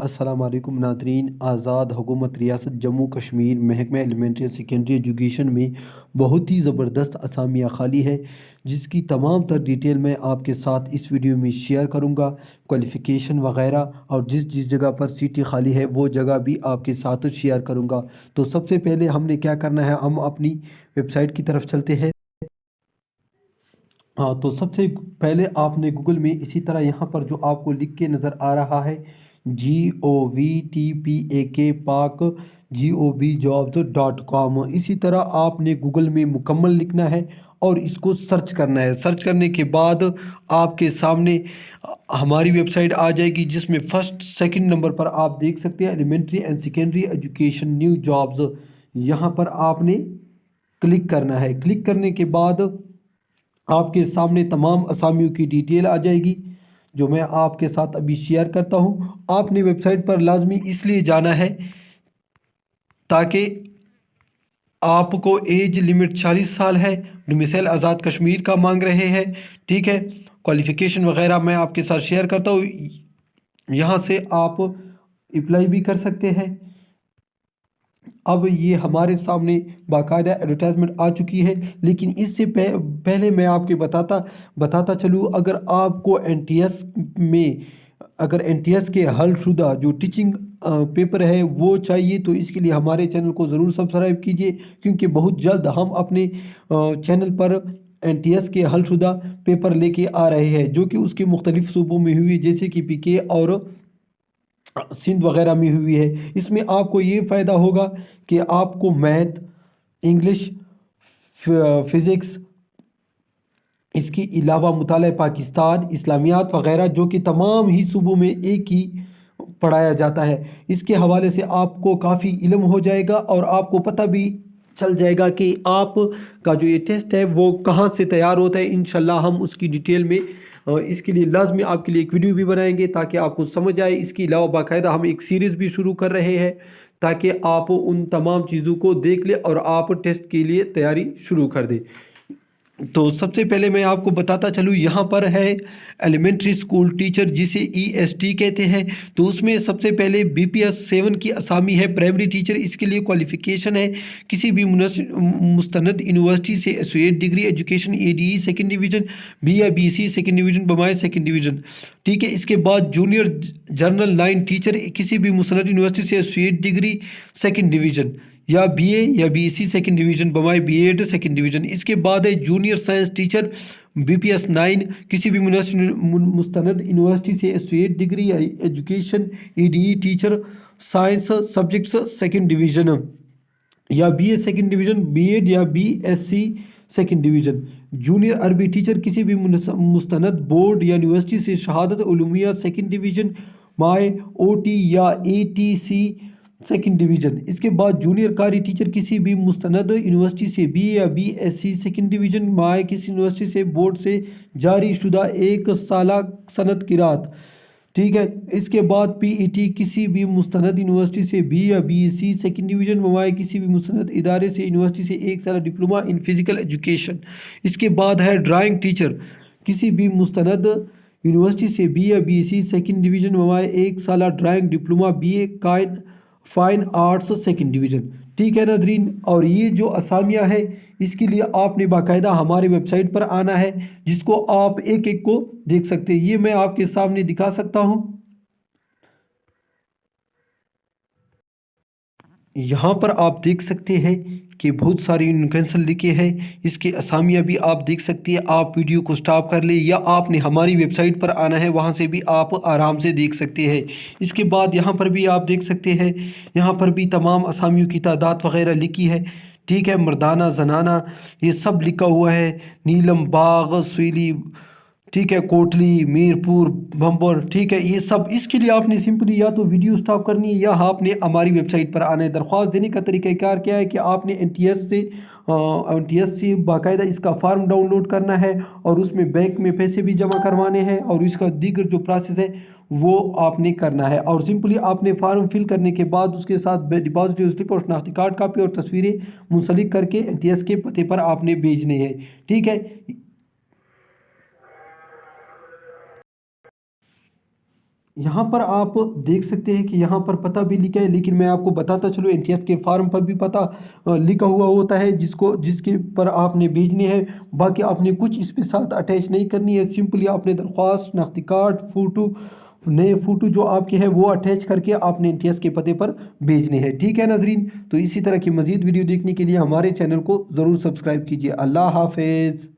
अस्सलाम वालेकुम नाज़रीन। आज़ाद हुकूमत रियासत जम्मू कश्मीर महकमा एलिमेंट्री सेकेंडरी एजुकेशन में बहुत ही ज़बरदस्त असामियाँ खाली है, जिसकी तमाम तर डिटेल मैं आपके साथ इस वीडियो में शेयर करूँगा। क्वालिफ़िकेशन वग़ैरह और जिस जिस जगह पर सीटें खाली है वो जगह भी आपके साथ शेयर करूँगा। तो सबसे पहले हमने क्या करना है, हम अपनी वेबसाइट की तरफ चलते हैं। हाँ, तो सबसे पहले आपने गूगल में इसी तरह यहाँ पर जो आपको लिख के नज़र आ रहा है GOVTPAK पाक GOV jobs.com, इसी तरह आपने गूगल में मुकम्मल लिखना है और इसको सर्च करना है। सर्च करने के बाद आपके सामने हमारी वेबसाइट आ जाएगी, जिसमें फर्स्ट सेकंड नंबर पर आप देख सकते हैं elementary and secondary education new jobs. यहाँ पर आपने क्लिक करना है। क्लिक करने के बाद आपके सामने तमाम असामियों की डिटेल आ जाएगी, जो मैं आपके साथ अभी शेयर करता हूँ। आपने वेबसाइट पर लाजमी इसलिए जाना है ताकि आपको एज लिमिट 40 साल है, डोमिसाइल आज़ाद कश्मीर का मांग रहे हैं। ठीक है, क्वालिफ़िकेशन वगैरह मैं आपके साथ शेयर करता हूँ। यहाँ से आप अप्लाई भी कर सकते हैं। अब ये हमारे सामने बाकायदा एडवर्टाइजमेंट आ चुकी है, लेकिन इससे पहले मैं आपके बताता चलूँ, अगर आपको एनटीएस में अगर एनटीएस के हल शुदा जो टीचिंग पेपर है वो चाहिए, तो इसके लिए हमारे चैनल को ज़रूर सब्सक्राइब कीजिए, क्योंकि बहुत जल्द हम अपने चैनल पर एनटीएस के हल शुदा पेपर लेके आ रहे हैं, जो कि उसके मुख्तलिफ सूबों में हुई, जैसे कि पीके और सिंध वगैरह में हुई है। इसमें आपको ये फ़ायदा होगा कि आपको मैथ, इंग्लिश, फिज़िक्स, इसके अलावा मुताला पाकिस्तान, इस्लामियात वगैरह, जो कि तमाम ही सूबों में एक ही पढ़ाया जाता है। इसके हवाले से आपको काफ़ी इल्म हो जाएगा और आपको पता भी चल जाएगा कि आप का जो ये टेस्ट है वो कहाँ से तैयार होता है। इंशाल्लाह हम उसकी डिटेल में इसके लिए लाजमी आपके लिए एक वीडियो भी बनाएंगे ताकि आपको समझ आए। इसके अलावा बाकायदा हम एक सीरीज़ भी शुरू कर रहे हैं ताकि आप उन तमाम चीज़ों को देख लें और आप टेस्ट के लिए तैयारी शुरू कर दें। तो सबसे पहले मैं आपको बताता चलूँ, यहाँ पर है एलिमेंट्री स्कूल टीचर, जिसे EST कहते हैं। तो उसमें सबसे पहले BPS 7 की असामी है, प्राइमरी टीचर। इसके लिए क्वालिफ़िकेशन है किसी भी मुस्तनद यूनिवर्सिटी से associate degree education ADE second division, BA BC second division, बमाए सेकंड डिवीज़न। ठीक है, इसके बाद जूनियर जर्नल लाइन टीचर, किसी भी मुस्तनद यूनिवर्सिटी से एसोसिएट डिग्री सेकंड डिवीज़न या BA या BC सेकंड डिवीज़न, बमाए B.Ed सेकंड डिवीज़न। इसके बाद है जूनियर साइंस टीचर BPS 9, किसी भी मुस्तनद यूनिवर्सिटी से एसोसिएट डिग्री या education ADE teacher science subjects second division या BA सेकंड डिवीज़न, B.Ed या BSc सेकंड डिवीज़न। जूनियर अरबी टीचर, किसी भी मुस्तनद बोर्ड या यूनिवर्सिटी से शहादत उलूमिया सेकंड डिवीज़न, माए OT या ATC सेकंड डिवीज़न। इसके बाद जूनियर कारी टीचर, किसी भी मुस्तनद यूनिवर्सिटी से BA या BSc सेकंड डिवीज़न, माए किसी यूनिवर्सिटी से बोर्ड से जारी शुदा एक साला सनद किरात। ठीक है, इसके बाद PET, किसी भी मुस्तनद यूनिवर्सिटी से BA या BSc सेकंड डिवीज़न, माए किसी भी मुस्तनद इदारे से यूनिवर्सिटी से एक साल डिप्लोमा इन फिज़िकल एजुकेशन। इसके बाद है ड्राइंग टीचर, किसी भी मुस्तनद यूनिवर्सिटी से BA या BSc सेकंड डिवीज़न, माए एक साल drawing diploma BA fine arts second division. ठीक है नाज़रीन, और ये जो असामियाँ है इसके लिए आपने बाकायदा हमारे वेबसाइट पर आना है, जिसको आप एक एक को देख सकते हैं। ये मैं आपके सामने दिखा सकता हूँ। यहाँ पर आप देख सकते हैं कि बहुत सारी कैंसल लिखे हैं, इसके असामियाँ भी आप देख सकते हैं। आप वीडियो को स्टॉप कर ले या आपने हमारी वेबसाइट पर आना है, वहाँ से भी आप आराम से देख सकते हैं। इसके बाद यहाँ पर भी आप देख सकते हैं, यहाँ पर भी तमाम असामियों की तादाद वगैरह लिखी है। ठीक है, मर्दाना जनाना ये सब लिखा हुआ है। नीलम बाग सुईली, ठीक है, कोटली, मीरपुर, भंबर। ठीक है, ये सब इसके लिए आपने सिंपली या तो वीडियो स्टॉप करनी है या आपने हमारी वेबसाइट पर आना है। दरख्वास्त देने का तरीक़ाकार क्या है कि आपने एन टी एस से बाकायदा इसका फार्म डाउनलोड करना है और उसमें बैंक में पैसे भी जमा करवाने हैं और इसका दीगर जो प्रोसेस है वो आपने करना है। और सिंपली आपने फार्म फिल करने के बाद उसके साथ डिपॉजिट स्लिप और शनाख्ती कार्ड कापी और तस्वीरें मुंसलिक करके NTS के पते पर आपने भेजने हैं। ठीक है। यहाँ पर आप देख सकते हैं कि यहाँ पर पता भी लिखा है, लेकिन मैं आपको बताता चलूँ एनटीएस के फॉर्म पर भी पता लिखा हुआ होता है जिसके पर आपने भेजनी है। बाकी आपने कुछ इसके साथ अटैच नहीं करनी है, सिंपली आपने दरख्वास्त, शनाख्ती कार्ड, फ़ोटो, नए फ़ोटो जो आपके हैं वो अटैच करके आपने एनटीएस के पते पर भेजने हैं। ठीक है नाज़रीन, तो इसी तरह की मज़ीद वीडियो देखने के लिए हमारे चैनल को ज़रूर सब्सक्राइब कीजिए। अल्लाह हाफ़िज़।